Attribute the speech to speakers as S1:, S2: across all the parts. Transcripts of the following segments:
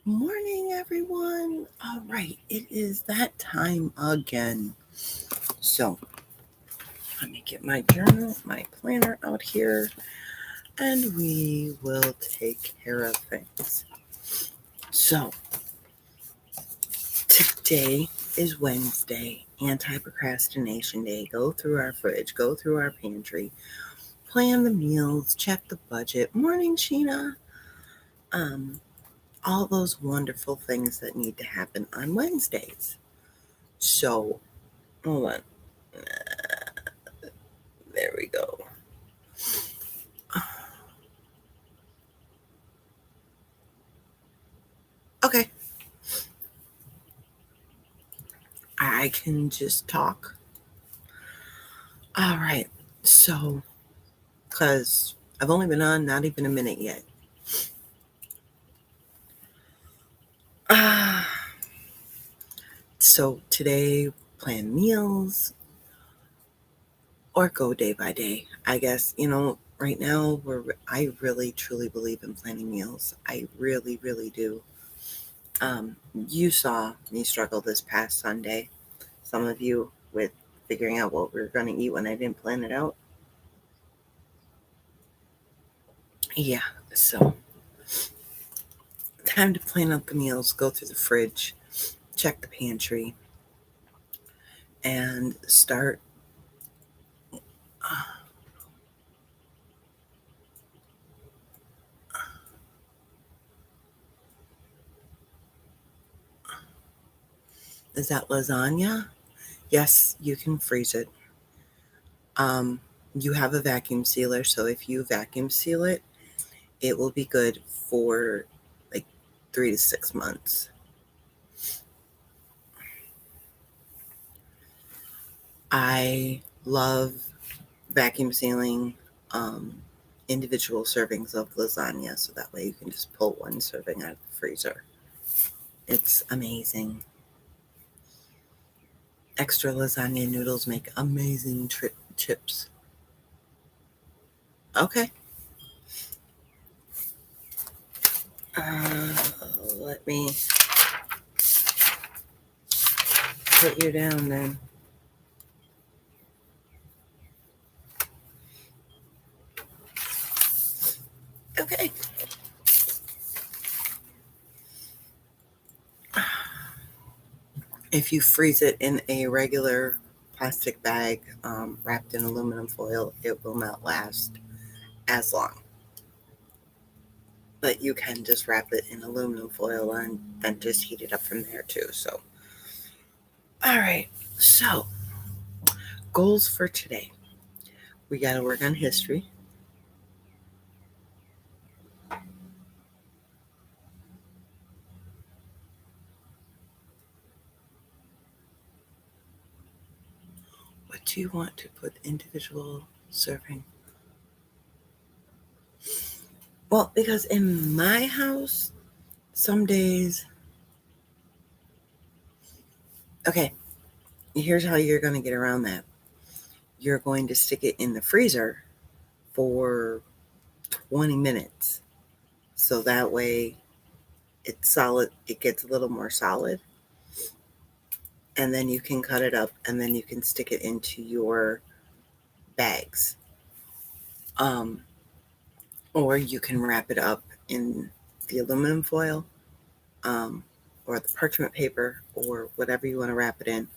S1: Morning, everyone. All right, it is that time again. So, let me get my journal, my planner out here, and we will take care of things. So, today is Wednesday, anti procrastination day. Go through our fridge, go through our pantry, plan the meals, check the budget. Morning, Sheena. Um, all those wonderful things that need to happen on Wednesdays. So, hold on. There we go. Okay, I can just talk. All right, so, because I've only been on not even a minute yet. Ah, so today, plan meals or go day by day. I guess, right now, I really truly believe in planning meals. I really, really do. You saw me struggle this past Sunday. Some of you with figuring out what we were going to eat when I didn't plan it out. Yeah, so time to plan out the meals, go through the fridge, check the pantry, and start. Uh, is that lasagna? Yes, you can freeze it. Um, you have a vacuum sealer, so if you vacuum seal it, it will be good for like 3 to 6 months. I love vacuum sealing um, individual servings of lasagna, so that way you can just pull one serving out of the freezer. It's amazing. Extra lasagna noodles make amazing chips. Okay. Uh, Let me put you down then. Okay. If you freeze it in a regular plastic bag wrapped in aluminum foil, it will not last as long. But you can just wrap it in aluminum foil and then just heat it up from there too. So, all right. So, goals for today. We got to work on history. What do you want to put individual serving? Well, because in my house, some days, okay, here's how you're going to get around that. You're going to stick it in the freezer for 20 minutes. So that way it's solid, it gets a little more solid. And then you can cut it up and then you can stick it into your bags. Um, or you can wrap it up in the aluminum foil um, or the parchment paper or whatever you want to wrap it in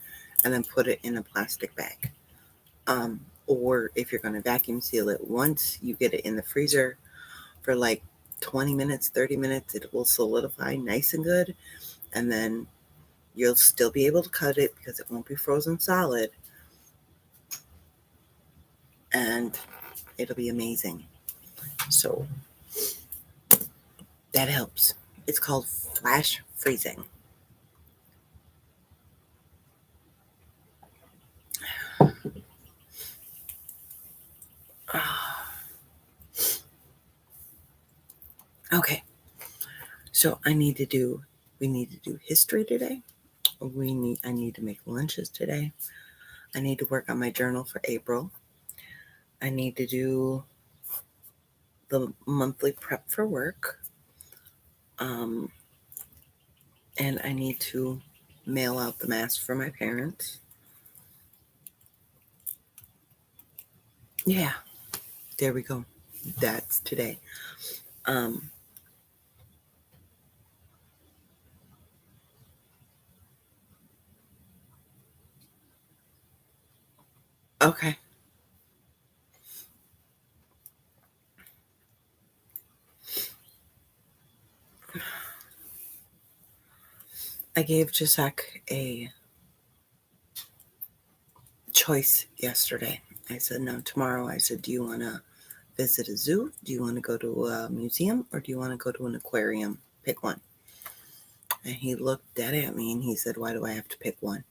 S1: and then put it in a plastic bag. Or if you're going to vacuum seal it, once you get it in the freezer for like 20 minutes, 30 minutes, it will solidify nice and good. And then you'll still be able to cut it because it won't be frozen solid. And it'll be amazing. So that helps. It's called flash freezing. Okay, so we need to do history today. I need to make lunches today. I need to work on my journal for April. I need to do the monthly prep for work. Um, And I need to mail out the mask for my parents. Yeah, there we go. That's today. Um, okay. I gave Jacek a choice yesterday. I said, no, tomorrow. I said, do you want to visit a zoo? Do you want to go to a museum? Or do you want to go to an aquarium? Pick one. And he looked dead at me and he said, why do I have to pick one?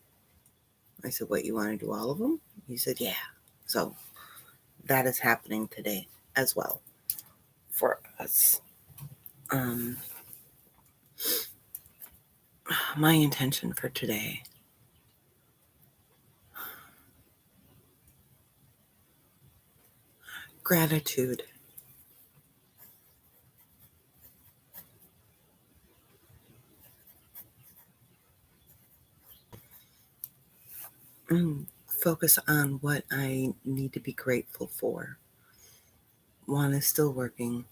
S1: I said, what, you want to do all of them? He said, yeah. So that is happening today as well for us. Um, my intention for today, gratitude. Focus on what I need to be grateful for. One is still working.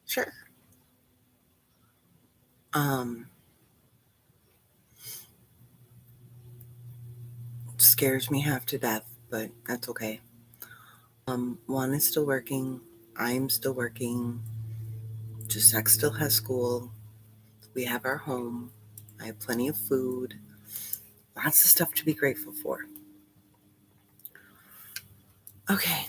S1: Sure. Um, Scares me half to death, but that's okay. One is still working. I'm still working. Jusek still has school. We have our home. I have plenty of food. Lots of stuff to be grateful for. Okay.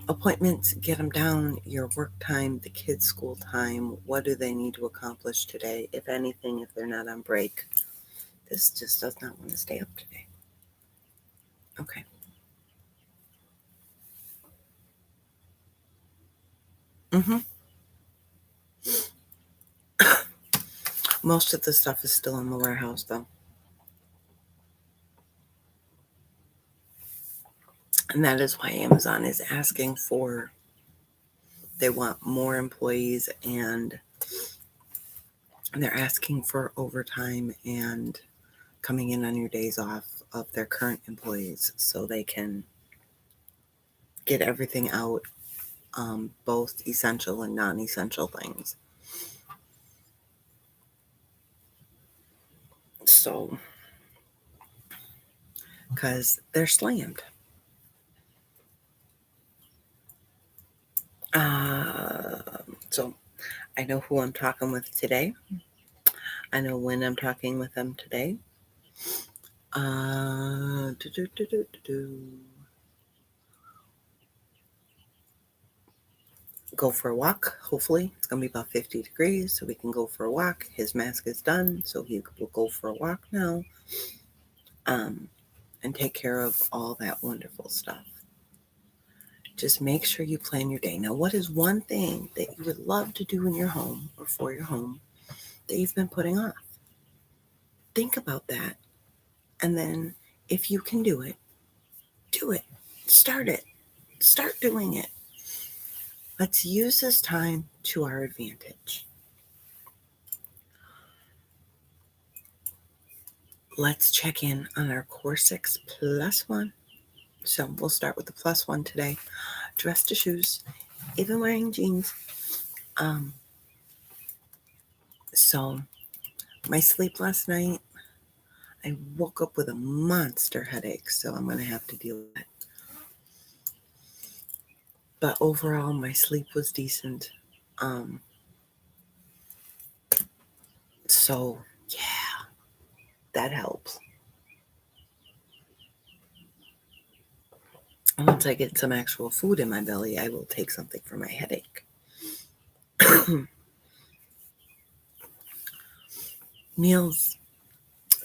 S1: Appointments, get them down. Your work time, the kids' school time. What do they need to accomplish today? If anything, if they're not on break. This just does not want to stay up today. Okay. Mm-hmm. Most of the stuff is still in the warehouse, though. And that is why Amazon is asking for, they want more employees and they're asking for overtime and coming in on your days off of their current employees so they can get everything out, both essential and non-essential things. So, because they're slammed. Uh, so I know who I'm talking with today. I know when I'm talking with them today. Do, do, do, do, do, do. Go for a walk. Hopefully, it's going to be about 50 degrees, so we can go for a walk. His mask is done, so he will go for a walk now, and take care of all that wonderful stuff. Just make sure you plan your day. Now, what is one thing that you would love to do in your home or for your home that you've been putting off? Think about that. And then, if you can do it, do it. Start it. Start doing it. Let's use this time to our advantage. Let's check in on our Core 6 plus one. So we'll start with the plus one today. Dress to shoes, even wearing jeans. Um, so my sleep last night, I woke up with a monster headache, so I'm going to have to deal with it. But overall, my sleep was decent. So yeah, that helps. Once I get some actual food in my belly, I will take something for my headache. Meals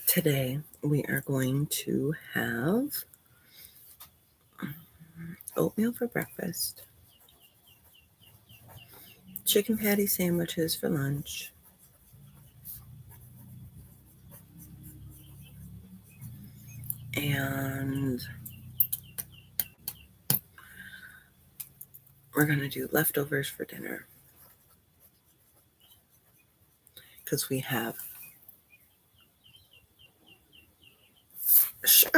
S1: today, we are going to have oatmeal for breakfast, chicken patty sandwiches for lunch, and we're going to do leftovers for dinner because we have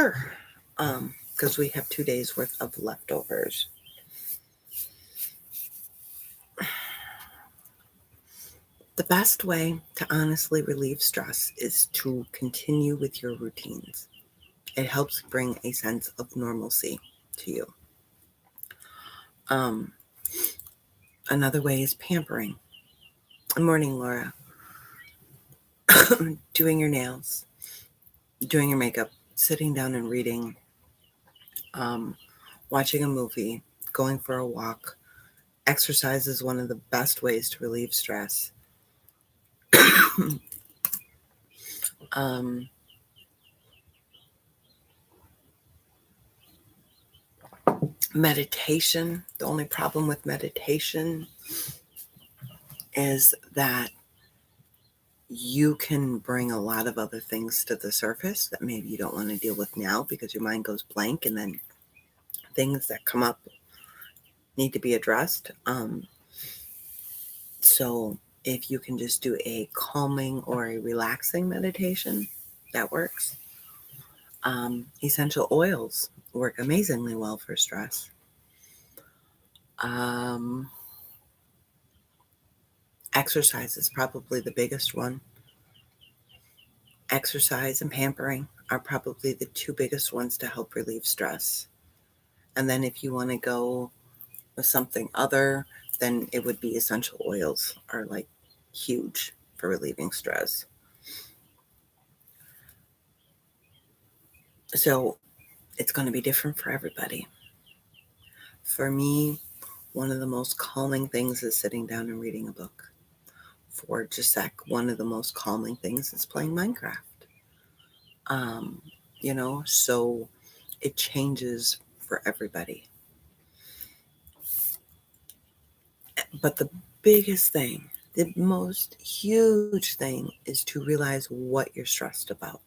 S1: Sure. Because we have 2 days worth of leftovers. The best way to honestly relieve stress is to continue with your routines. It helps bring a sense of normalcy to you. Um, Another way is pampering. Good morning, Laura. Doing your nails, doing your makeup, sitting down and reading, um, watching a movie, going for a walk. Exercise is one of the best ways to relieve stress. um, Meditation. The only problem with meditation is that you can bring a lot of other things to the surface that maybe you don't want to deal with now because your mind goes blank, and then things that come up need to be addressed. So if you can just do a calming or a relaxing meditation, that works. Essential oils work amazingly well for stress. Exercise is probably the biggest one. Exercise and pampering are probably the two biggest ones to help relieve stress. And then if you want to go with something other, then it would be essential oils are like huge for relieving stress. So it's going to be different for everybody. For me, one of the most calming things is sitting down and reading a book. For Jacek, one of the most calming things is playing Minecraft. Um, so it changes for everybody. But the biggest thing, the most huge thing is to realize what you're stressed about.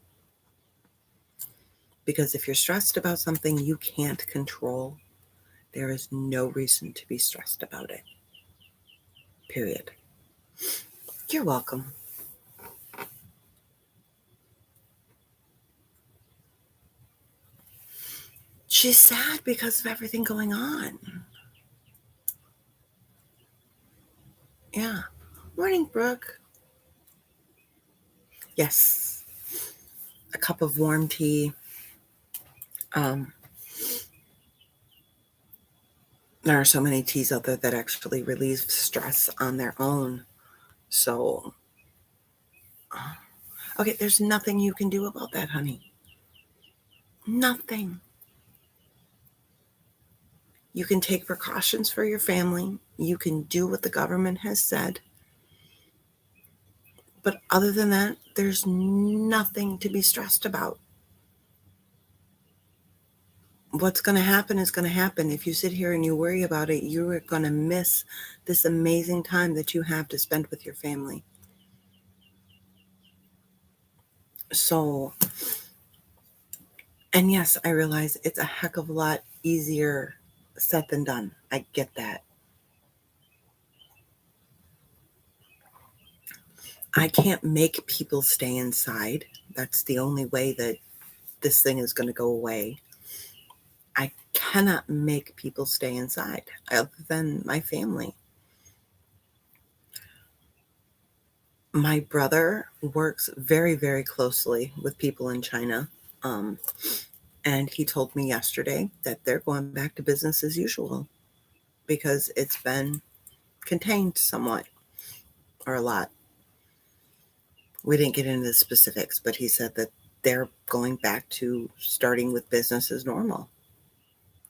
S1: Because if you're stressed about something you can't control, there is no reason to be stressed about it. Period. You're welcome. She's sad because of everything going on. Yeah. Morning, Brooke. Yes. A cup of warm tea. There are so many teas out there that actually relieve stress on their own. So, okay, there's nothing you can do about that, honey. Nothing. You can take precautions for your family. You can do what the government has said. But other than that, there's nothing to be stressed about. What's going to happen is going to happen. If you sit here and you worry about it, you are going to miss this amazing time that you have to spend with your family. So, and yes, I realize it's a heck of a lot easier said than done. I get that. I can't make people stay inside. That's the only way that this thing is going to go away. I cannot make people stay inside other than my family. My brother works very, very closely with people in China. And he told me yesterday that they're going back to business as usual because it's been contained somewhat or a lot. We didn't get into the specifics, but he said that they're going back to starting with business as normal.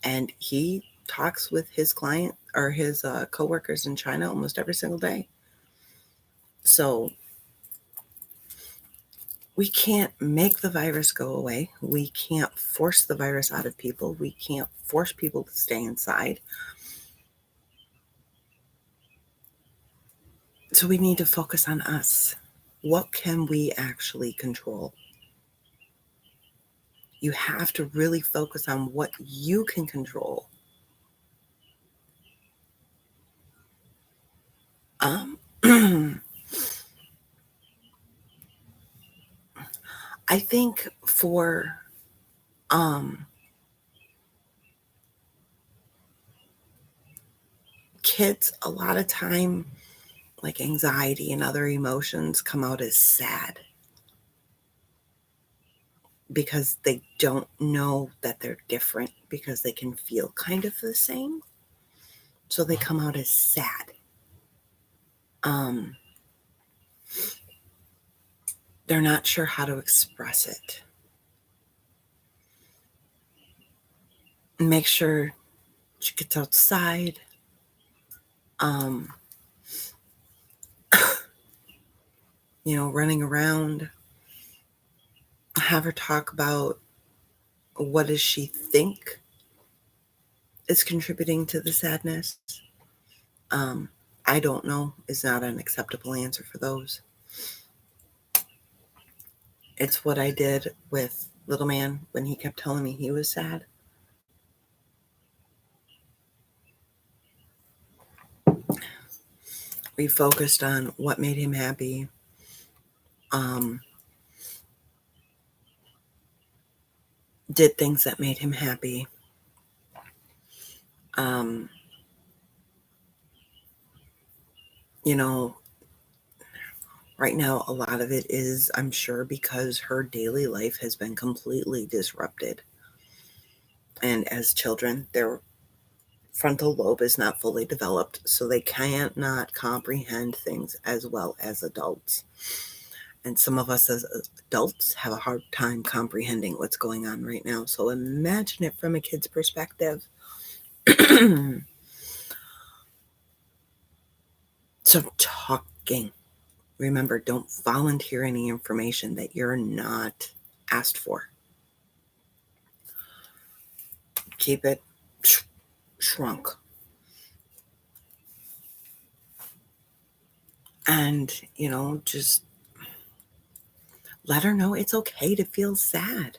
S1: And he talks with his client or his coworkers in China almost every single day. So we can't make the virus go away. We can't force the virus out of people. We can't force people to stay inside. So we need to focus on us. What can we actually control? You have to really focus on what you can control. I think for Kids, a lot of time, like anxiety and other emotions come out as sad because they don't know that they're different, because they can feel kind of the same. So they come out as sad. They're not sure how to express it. Make sure she gets outside. Running around. Have her talk about what does she think is contributing to the sadness. I don't know is not an acceptable answer for those. It's what I did with little man when he kept telling me he was sad. We focused on what made him happy. Did things that made him happy. You know, right now, a lot of it is, I'm sure, because her daily life has been completely disrupted. And as children, their frontal lobe is not fully developed, so they can't not comprehend things as well as adults. And some of us as adults have a hard time comprehending what's going on right now. So imagine it from a kid's perspective. So talking. Remember, don't volunteer any information that you're not asked for. Keep it shrunk. And, just let her know it's okay to feel sad.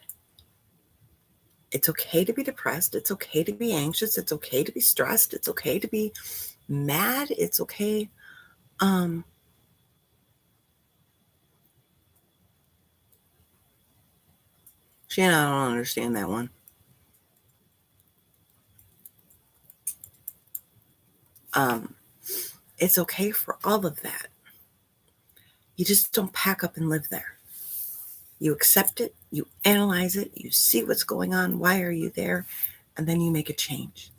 S1: It's okay to be depressed. It's okay to be anxious. It's okay to be stressed. It's okay to be mad. It's okay. Shannon, I don't understand that one. It's okay for all of that. You just don't pack up and live there. You accept it, you analyze it, you see what's going on, why are you there, and then you make a change.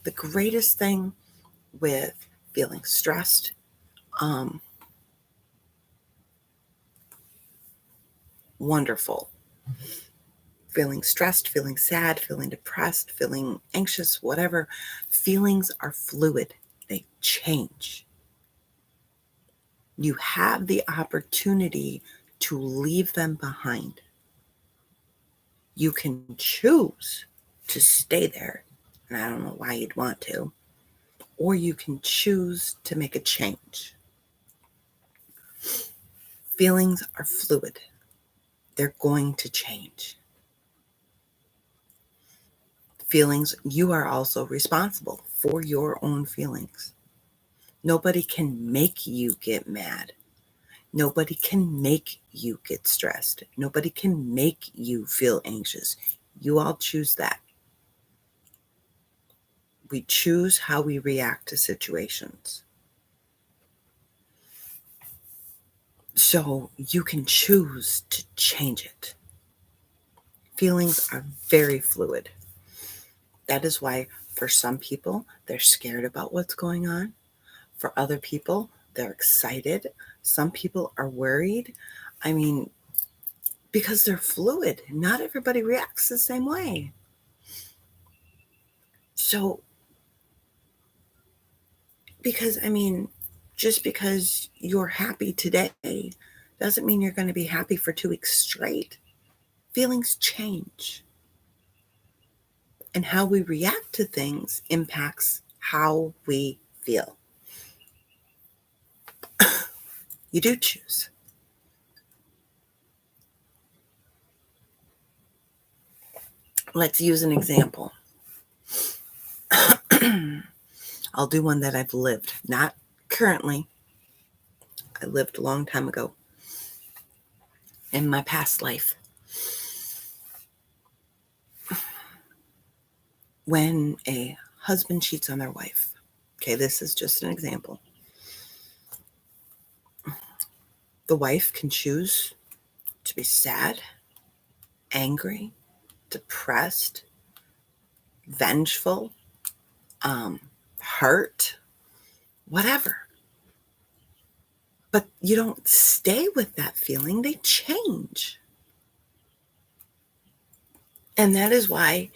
S1: The greatest thing with feeling stressed, wonderful. Feeling stressed, feeling sad, feeling depressed, feeling anxious, whatever. Feelings are fluid. They change. You have the opportunity to leave them behind. You can choose to stay there, and I don't know why you'd want to, or you can choose to make a change. Feelings are fluid. They're going to change. Feelings, you are also responsible for your own feelings. Nobody can make you get mad. Nobody can make you get stressed. Nobody can make you feel anxious. You all choose that. We choose how we react to situations. So you can choose to change it. Feelings are very fluid. That is why for some people, they're scared about what's going on. For other people, they're excited. Some people are worried. Because they're fluid. Not everybody reacts the same way. So, just because you're happy today doesn't mean you're going to be happy for 2 weeks straight. Feelings change. And how we react to things impacts how we feel. You do choose. Let's use an example. I'll do one that I've lived, not currently. I lived a long time ago in my past life. when a husband cheats on their wife, okay, this is just an example. The wife can choose to be sad, angry, depressed, vengeful, hurt, whatever. But you don't stay with that feeling, they change. And that is why,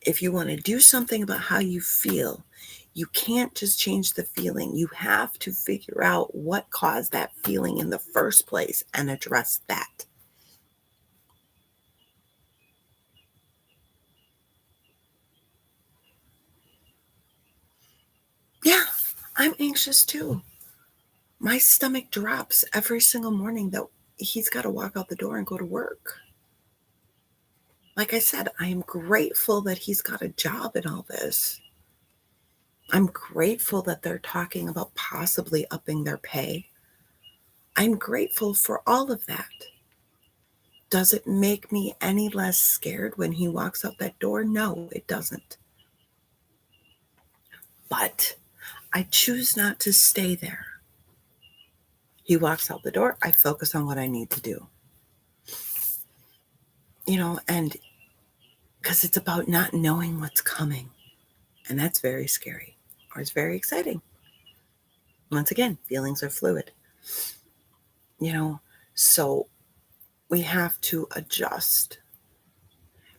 S1: if you want to do something about how you feel, you can't just change the feeling. You have to figure out what caused that feeling in the first place and address that. Yeah, I'm anxious too. My stomach drops every single morning that he's got to walk out the door and go to work. Like I said, I am grateful that he's got a job in all this. I'm grateful that they're talking about possibly upping their pay. I'm grateful for all of that. Does it make me any less scared when he walks out that door? No, it doesn't. But I choose not to stay there. He walks out the door, I focus on what I need to do. And because it's about not knowing what's coming. And that's very scary, or it's very exciting. Once again, feelings are fluid. So we have to adjust.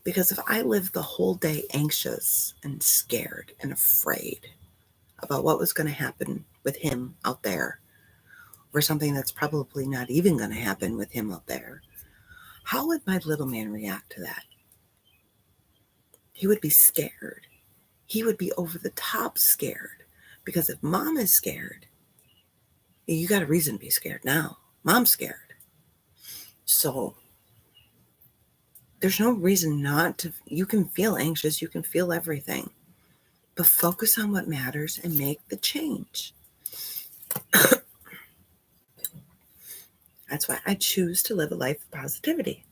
S1: Because if I lived the whole day anxious and scared and afraid about what was going to happen with him out there, or something that's probably not even going to happen with him out there, how would my little man react to that? He would be scared. He would be over the top scared. Because if mom is scared, you got a reason to be scared now. Mom's scared. So there's no reason not to. You can feel anxious. You can feel everything. But focus on what matters and make the change. That's why I choose to live a life of positivity.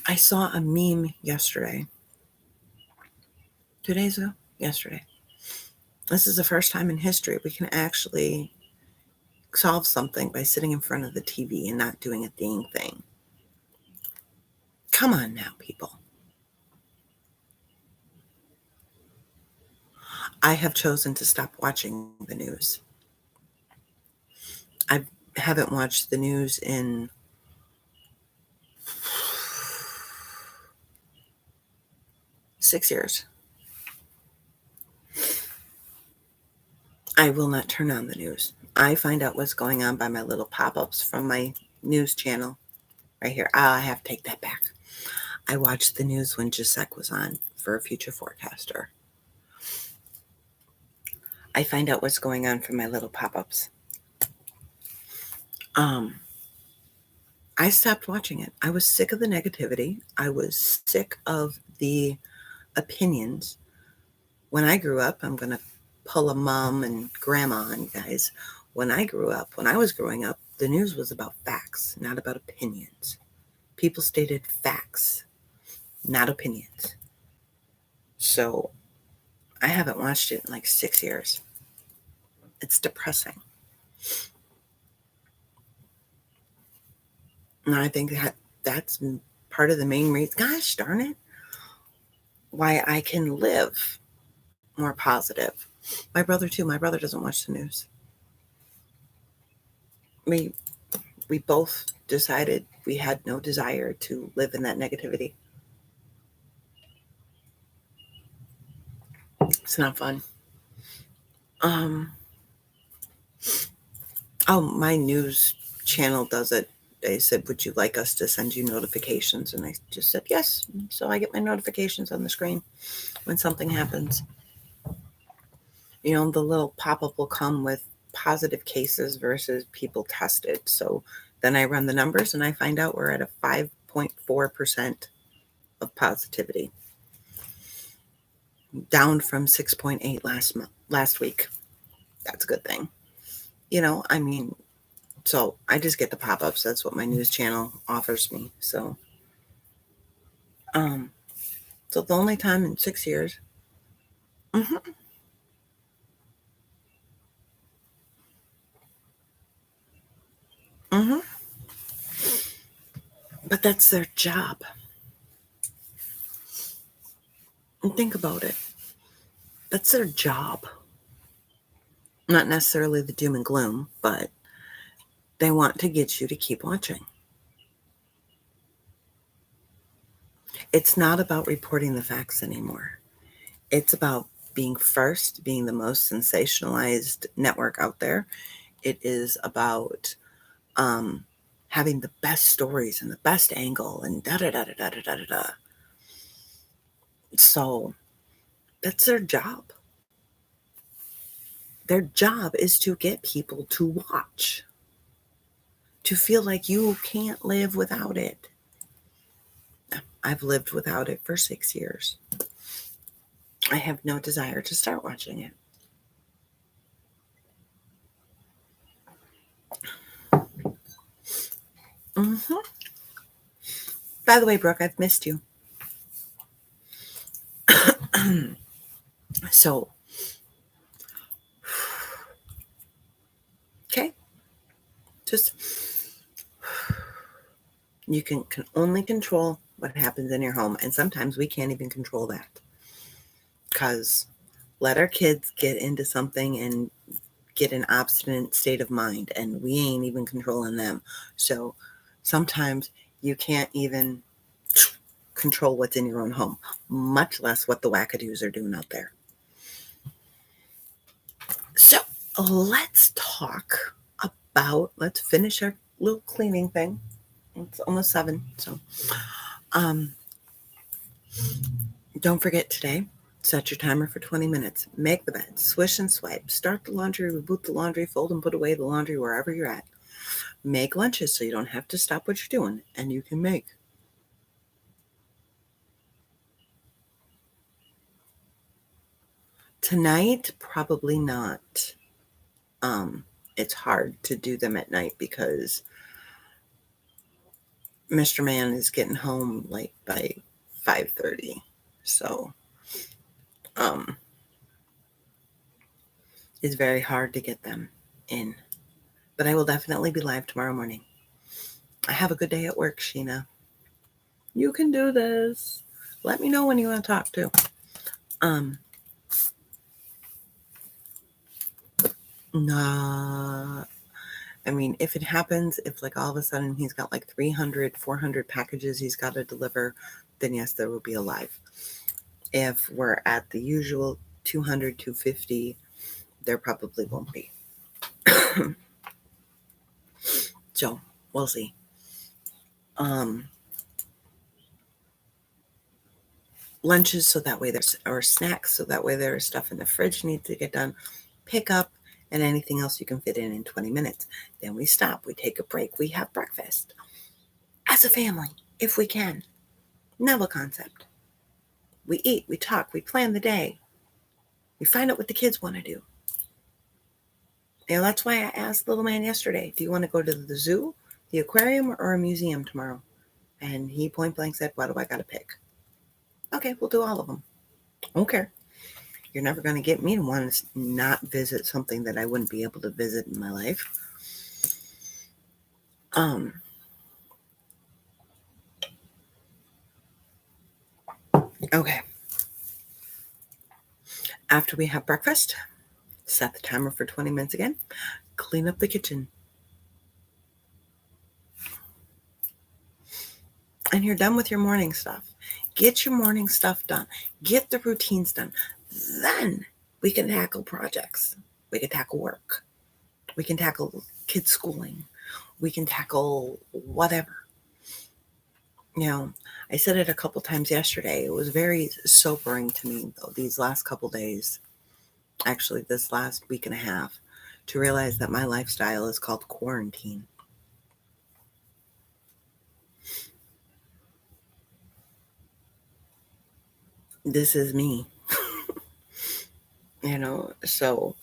S1: I saw a meme yesterday. 2 days ago? Yesterday. This is the first time in history we can actually solve something by sitting in front of the TV and not doing a dang thing. Come on now, people. I have chosen to stop watching the news. I haven't watched the news in 6 years. I will not turn on the news. I find out what's going on by my little pop-ups from my news channel right here. I have to take that back. I watched the news when Gisek was on for a future forecaster. I find out what's going on from my little pop-ups. I stopped watching it. I was sick of the negativity. I was sick of the opinions. When I grew up, I'm going to pull a mom and grandma on you guys. When I was growing up, the news was about facts, not about opinions. People stated facts, not opinions. So I haven't watched it in like 6 years. It's depressing. And I think that's part of the main reason, gosh darn it, why I can live more positive. My brother too. My brother doesn't watch the news. We both decided we had no desire to live in that negativity. It's not fun. My news channel does it. They said, would you like us to send you notifications? And I just said yes. So I get my notifications on the screen when something happens. The little pop-up will come with positive cases versus people tested. So then I run the numbers and I find out we're at a 5.4% of positivity, down from 6.8 last week. That's a good thing. So I just get the pop-ups. That's what my news channel offers me. Um, so the only time in 6 years. Hmm. Hmm. But that's their job. And think about it. That's their job. Not necessarily the doom and gloom, but they want to get you to keep watching. It's not about reporting the facts anymore. It's about being first, being the most sensationalized network out there. It is about um, having the best stories and the best angle and da da da da da da da da. So that's their job. Their job is to get people to watch, to feel like you can't live without it. I've lived without it for 6 years. I have no desire to start watching it. Hmm. By the way, Brooke, I've missed you. So, okay, just you can only control what happens in your home. And sometimes we can't even control that because let our kids get into something and get an obstinate state of mind, and we ain't even controlling them. So sometimes you can't even control what's in your own home, much less what the wackadoos are doing out there. So let's finish our little cleaning thing. It's almost 7. So um, don't forget today, set your timer for 20 minutes. Make the bed, swish and swipe, start the laundry, reboot the laundry, fold and put away the laundry wherever you're at. Make lunches so you don't have to stop what you're doing and you can make. Tonight, probably not. It's hard to do them at night because Mr. Man is getting home like by 5:30. So, um, it's very hard to get them in. But I will definitely be live tomorrow morning. Have a good day at work, Sheena. You can do this. Let me know when you want to talk too. Um, nah. I mean, if it happens, if like all of a sudden he's got like 300, 400 packages he's got to deliver, then yes, there will be a live. If we're at the usual 200, 250, there probably won't be. So we'll see. Lunches so that way there's, or snacks so that way there's stuff in the fridge needs to get done. Pick up and anything else you can fit in 20 minutes. Then we stop, we take a break, we have breakfast as a family if we can. Novel concept. We eat, we talk, we plan the day. We find out what the kids want to do. You know, that's why I asked little man yesterday, do you want to go to the zoo, the aquarium, or a museum tomorrow? And he point blank said, what do I got to pick? Okay, we'll do all of them. Okay. You're never going to get me to want to not visit something that I wouldn't be able to visit in my life. Okay. After we have breakfast, set the timer for 20 minutes again. Clean up the kitchen. And you're done with your morning stuff. Get your morning stuff done. Get the routines done. Then we can tackle projects. We can tackle work. We can tackle kids' schooling. We can tackle whatever. You know, I said it a couple times yesterday. It was very sobering to me, though, these last couple days, actually, this last week and a half, to realize that my lifestyle is called quarantine. This is me. So,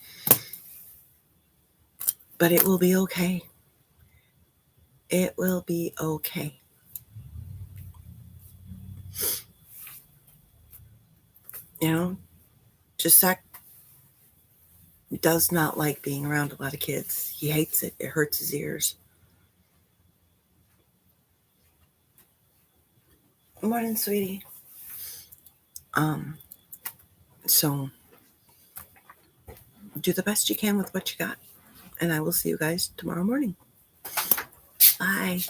S1: but it will be okay. It will be okay. You know, just Zach does not like being around a lot of kids. He hates it. It hurts his ears. Good morning, sweetie. So do the best you can with what you got. And I will see you guys tomorrow morning. Bye.